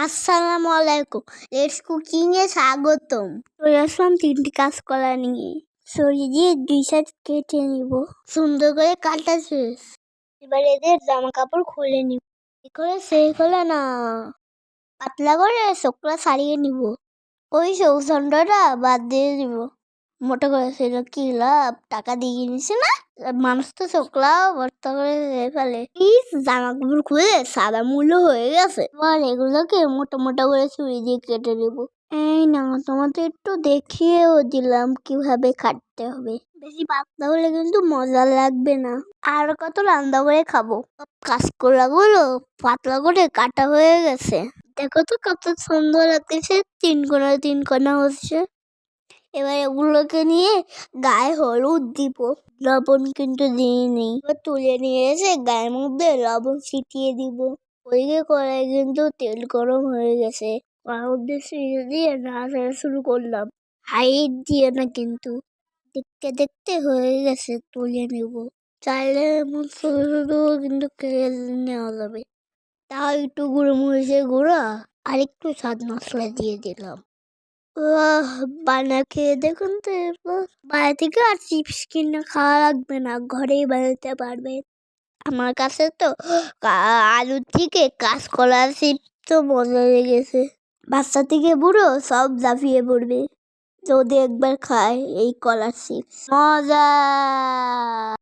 আসসালামু আলাইকুম। Let's cooking এ স্বাগতম। চলে আসলাম 3টি কাঁচকলা নিয়ে। সরিয়ে দিয়ে 2 সাইড কেটে নিব। সুন্দর করে কাটা শেষ। এবার এদের জামা কাপড় খুলে নিব। সেই করে না, পাতলা করে শুকলা ছাড়িয়ে নিব। ওই সৌসন্ডটা বাদ দিয়ে দিব। মোটা করে সেটা কি লাভ, টাকা দিয়ে নিছে না। মানুষ তো শুকলাও ভর্তা করে ফেলে। জামা কাপড় খুলে সাদা মূল্য হয়ে গেছে। এবার এগুলোকে মোটা মোটা করে ছুরি দিয়ে কেটে নেব। এই না, তোমাদের একটু দেখিয়েও দিলাম কিভাবে কাটতে হবে। বেশি পাতলা হলে কিন্তু মজা লাগবে না। আর কত রান্না করে খাবো। কাঁচকলা গুলো পাতলা করে কাটা হয়ে গেছে। দেখো তো কত সুন্দর লাগতেছে, 3 কোনা 3 কোনা হচ্ছে। এবার এগুলোকে নিয়ে গায়ে হলুদ দিব, লবণ কিন্তু দিইনি। এবার তুলে নিয়ে এসে গায়ের মধ্যে লবণ ছিটিয়ে দিব। ওইদিকে কড়াই কিন্তু তেল গরম হয়ে গেছে। কড়ার মধ্যে দিয়ে নাড়াচাড়া শুরু করলাম। হাইট দিয়ে না কিন্তু, দেখতে দেখতে হয়ে গেছে, তুলে নেব। চাইলে এমন শুধু শুধু কিন্তু খেয়ে নেওয়া যাবে। তাও একটু গুঁড়ো মরিচের গুঁড়া আর একটু স্বাদ মশলা দিয়ে দিলাম। বানা খেয়ে দেখুন তো। বাইরে থেকে আর চিপস কিনে খাওয়া লাগবে না, ঘরেই বানাতে পারবে। আমার কাছে তো আলুর থেকে কাঁচকলার চিপস তো মজা লেগেছে। বাচ্চা থেকে বুড়ো সব ঝাঁপিয়ে পড়বে যদি একবার খায় এই কলার চিপস। মজা।